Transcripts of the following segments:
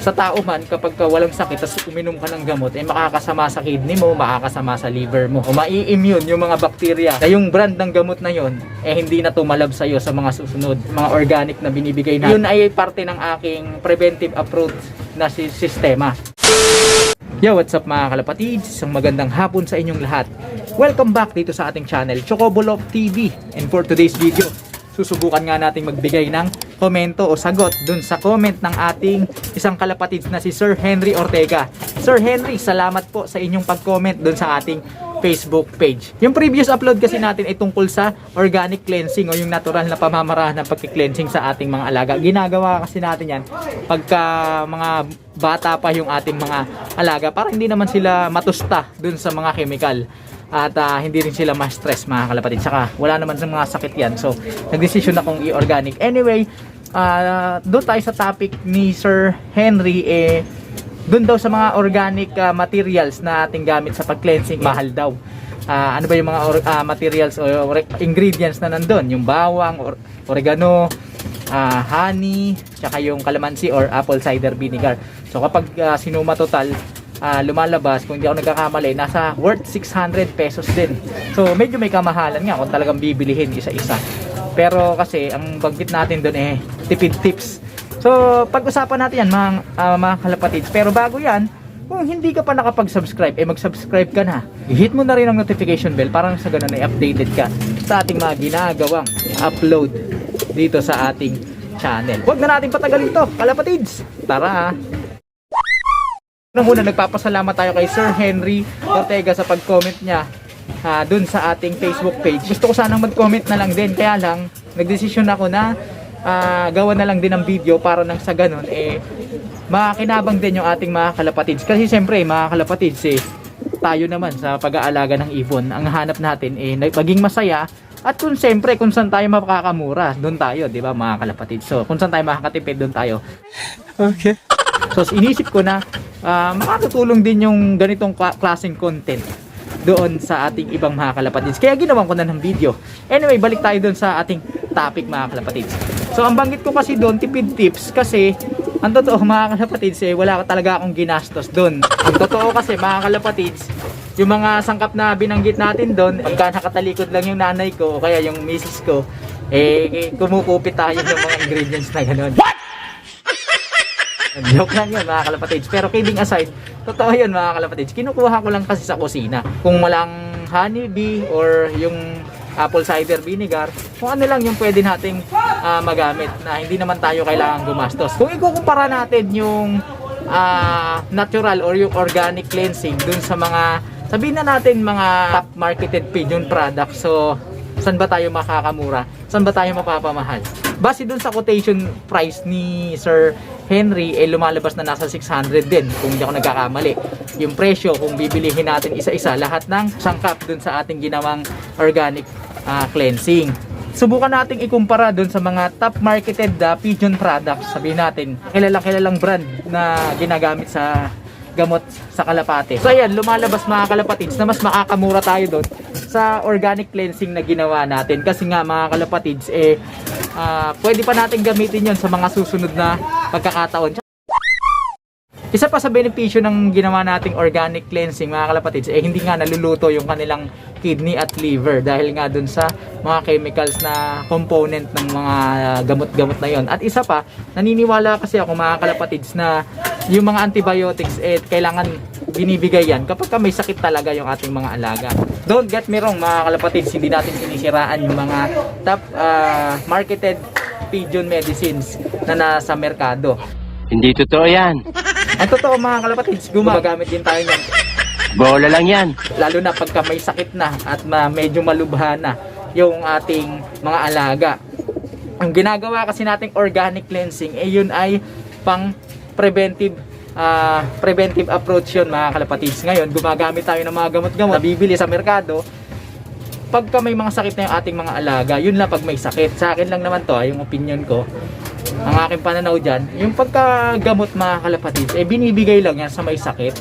sa tao man, kapag walang sakit tapos uminom ka ng gamot, eh makakasama sa kidney mo, makakasama sa liver mo, o mai-immune yung mga bakterya na yung brand ng gamot na yon eh hindi na tumalab sa'yo sa mga susunod, mga organic na binibigay na. Yun ay parte ng aking preventive approach na sistema. Yo, what's up mga kalapatids? Isang magandang hapon sa inyong lahat. Welcome back dito sa ating channel, Chocobolof TV. And for today's video, susubukan nga nating magbigay ng komento o sagot dun sa comment ng ating isang kalapatids na si Sir Henry Ortega. Sir Henry, salamat po sa inyong pag-comment dun sa ating Facebook page. Yung previous upload kasi natin ay tungkol sa organic cleansing o yung natural na pamamaraan ng pagki-cleansing sa ating mga alaga. Ginagawa kasi natin yan pagka mga bata pa yung ating mga alaga para hindi naman sila matusta dun sa mga chemical. At hindi rin sila ma-stress mga kalapatid. Saka wala naman sa mga sakit yan. So nagdesisyon akong i-organic. Anyway, doon tayo sa topic ni Sir Henry. Doon daw sa mga organic materials na ating gamit sa pag-cleansing, mahal daw. Ano ba yung mga materials o ingredients na nandun? Yung bawang, oregano, honey, tsaka yung calamansi or apple cider vinegar. So kapag sinuma total, lumalabas, kung hindi ako nagkakamali, nasa worth 600 pesos din. So medyo may kamahalan nga kung talagang bibilihin isa-isa. Pero kasi ang banggit natin doon tipid tips. So pag-usapan natin yan mga kalapatids. Pero bago yan, kung hindi ka pa nakapag-subscribe, mag-subscribe ka na. I-hit mo na rin ang notification bell para sa ganun ay updated ka sa ating mga ginagawang upload dito sa ating channel. Huwag na natin patagalin to, kalapatids. Tara! Una, nagpapasalamat tayo kay Sir Henry Ortega sa pag-comment niya dun sa ating Facebook page. Gusto ko sanang mag-comment na lang din, kaya lang nagdesisyon ako na gawa na lang din ng video para nang sa ganun makinabang din yung ating mga kalapatids. Kasi siyempre mga kalapatids tayo naman sa pag-aalaga ng ibon, ang hanap natin maging masaya. At kung siyempre kung saan tayo makakamura, doon tayo, di ba mga kalapatids? So kung saan tayo makakatipid, doon tayo. Okay. So inisip ko na makakatulong din yung ganitong klaseng content doon sa ating ibang mga kalapatids. Kaya ginawan ko na ng video. Anyway, balik tayo doon sa ating topic mga kalapatids. So ang banggit ko kasi doon, tipid tips, kasi ang totoo mga kalapatids wala talaga akong ginastos doon. Ang totoo kasi mga kalapatids, yung mga sangkap na binanggit natin doon, pagka nakatalikod lang yung nanay ko o kaya yung misis ko, kumukupit tayo ng mga ingredients na gano'n. Joke lang yun mga kalapatids. Pero kidding aside, totoo yun mga kalapatids. Kinukuha ko lang kasi sa kusina. Kung walang honeybee or yung apple cider vinegar, kung ano lang yung pwede nating magamit na hindi naman tayo kailangan gumastos. Kung ikukumpara natin yung natural or yung organic cleansing dun sa mga, sabihin na natin mga top marketed pigeon products, so saan ba tayo makakamura? Saan ba tayo mapapamahal? Base dun sa quotation price ni Sir Henry, lumalabas na nasa 600 din kung hindi ako nagkakamali. Yung presyo kung bibilihin natin isa-isa lahat ng sangkap dun sa ating ginawang organic cleansing. Subukan nating ikumpara dun sa mga top marketed pigeon products. Sabihin natin, kilalang brand na ginagamit sa gamot sa kalapate. So ayan, lumalabas mga kalapatids na mas makakamura tayo doon sa organic cleansing na ginawa natin. Kasi nga mga kalapatids, pwede pa natin gamitin yon sa mga susunod na pagkakataon. Isa pa sa benepisyo ng ginawa nating organic cleansing mga kalapatids, hindi nga naluluto yung kanilang kidney at liver dahil nga dun sa mga chemicals na component ng mga gamot-gamot na yon. At isa pa, naniniwala kasi ako mga kalapatids na yung mga antibiotics kailangan binibigay yan kapag may sakit talaga yung ating mga alaga. Don't get me wrong mga kalapatids, hindi natin sinisiraan yung mga top marketed pigeon medicines na nasa merkado. Hindi totoo yan. Ang totoo mga kalapatids, gumagamit din tayo yan. Bola lang yan. Lalo na pagka may sakit na at medyo malubha na yung ating mga alaga. Ang ginagawa kasi nating organic cleansing, yun ay pang preventive approach yun mga kalapatids. Ngayon, gumagamit tayo ng mga gamot-gamot na bibili sa merkado pagka may mga sakit na yung ating mga alaga. Yun lang pag may sakit. Sa akin lang naman to, yung opinion ko, ang aking pananaw dyan, yung pagkagamot mga kalapatids, binibigay lang yan sa may sakit.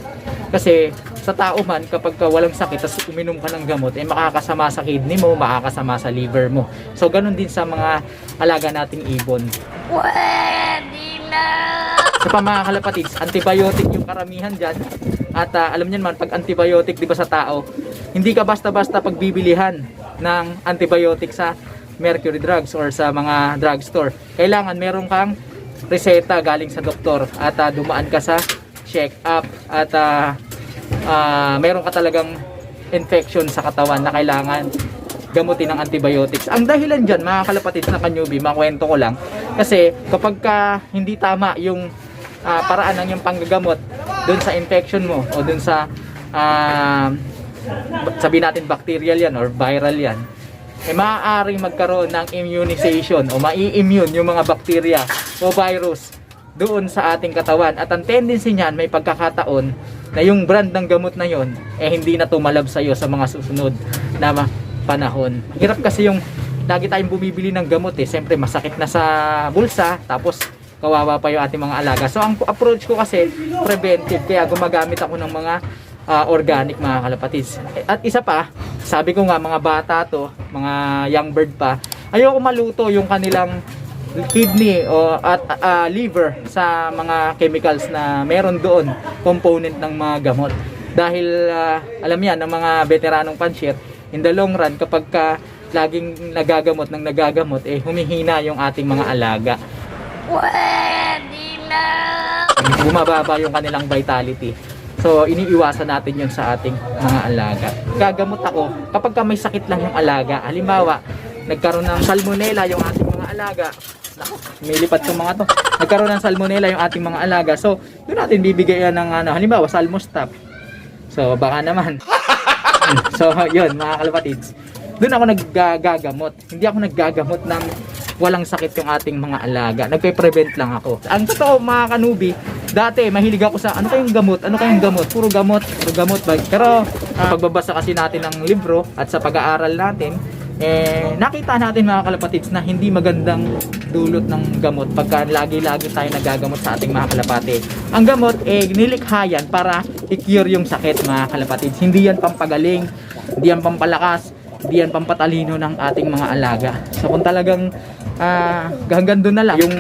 Kasi sa tao man, kapag walang sakit tapos uminom ka ng gamot, makakasama sa kidney mo, makakasama sa liver mo. So ganun din sa mga alaga nating ibon. Pwede na! Sa pa mga kalapatids, antibiotic yung karamihan dyan. At alam niyo naman, pag antibiotic, di ba sa tao, hindi ka basta-basta pagbibilihan ng antibiotic sa Mercury Drugs or sa mga drugstore. Kailangan meron kang reseta galing sa doktor at dumaan ka sa check-up at meron ka talagang infection sa katawan na kailangan gamutin ng antibiotics. Ang dahilan dyan, mga kalapatids na kanyubi, makwento ko lang, kasi kapag hindi tama yung paraan ng yung panggagamot dun sa infection mo o dun sa sabihin natin bacterial yan or viral yan, maaaring magkaroon ng immunization o mai-immune yung mga bacteria o virus doon sa ating katawan. At ang tendency niyan, may pagkakataon na yung brand ng gamot na yon hindi na tumalab sa iyo sa mga susunod na panahon. Hirap kasi yung lagi tayong bumibili ng gamot siyempre masakit na sa bulsa, tapos kawawa pa yung ating mga alaga. So ang approach ko kasi preventive, kaya gumagamit ako ng mga organic, mga kalapatids. At isa pa, sabi ko nga, mga bata to, mga young bird pa, ayoko maluto yung kanilang kidney o liver sa mga chemicals na meron doon, component ng mga gamot. Dahil alam yan ng mga veteranong pansyet, in the long run, kapag laging nagagamot, humihina yung ating mga alaga. Bumababa yung kanilang vitality. So, iniiwasan natin yun sa ating mga alaga. Gagamot ako kapag may sakit lang yung alaga. Halimbawa, nagkaroon ng salmonella yung ating mga alaga. Lumilipat yung mga to. Nagkaroon ng salmonella yung ating mga alaga. So, yun natin bibigyan ng halimbawa, Salmostap. So, baka naman. So, yun, mga kalapatids. Doon ako naggagamot. Hindi ako naggagamot ng walang sakit yung ating mga alaga. Nagpe-prevent lang ako. Ang totoo, mga kanubi, dati mahilig ako sa ano kayong gamot? Puro gamot ba? Pero pagbabasa kasi natin ng libro at sa pag-aaral natin, nakita natin, mga kalapatids, na hindi magandang dulot ng gamot pagka lagi-lagi tayo nagagamot sa ating mga kalapati. Ang gamot nilikha yan para i-cure yung sakit, mga kalapatids. Hindi yan pampagaling, hindi yan pampalakas, hindi yan pampatalino ng ating mga alaga. So kung talagang hanggang doon na lang yung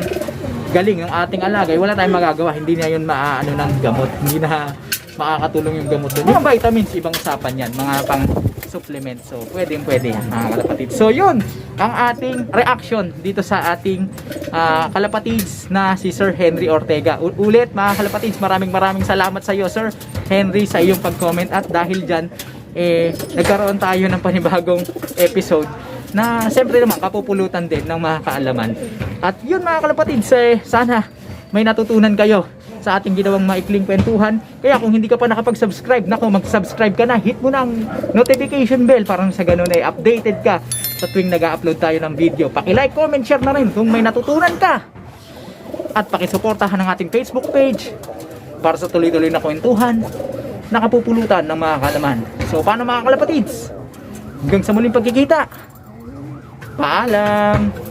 galing ng ating alaga, wala tayong magagawa. Hindi na yun maaano ng gamot, hindi na makakatulong yung gamot doon. Mga vitamins, ibang usapan yan, mga pang supplement. So pwede yan, mga kalapatids. So yun ang ating reaction dito sa ating kalapatids na si Sir Henry Ortega. Ulit, mga kalapatids, maraming salamat sa iyo, Sir Henry, sa iyong pag-comment. At dahil dyan, nagkaroon tayo ng panibagong episode na siyempre naman kapupulutan din ng mga kaalaman. At yun, mga kalapatids, sana may natutunan kayo sa ating ginawang maikling kwentuhan. Kaya kung hindi ka pa nakapag-subscribe, mag-subscribe ka na, hit mo na ang notification bell para sa ganun ay updated ka sa tuwing nag-upload tayo ng video. Paki-like, comment, share na rin kung may natutunan ka. At pakisuportahan ang ating Facebook page para sa tuloy-tuloy na kwentuhan, nakapupulutan ng mga kaalaman. So paano, mga kalapatids? Hanggang sa muling pagkikita. Paalam!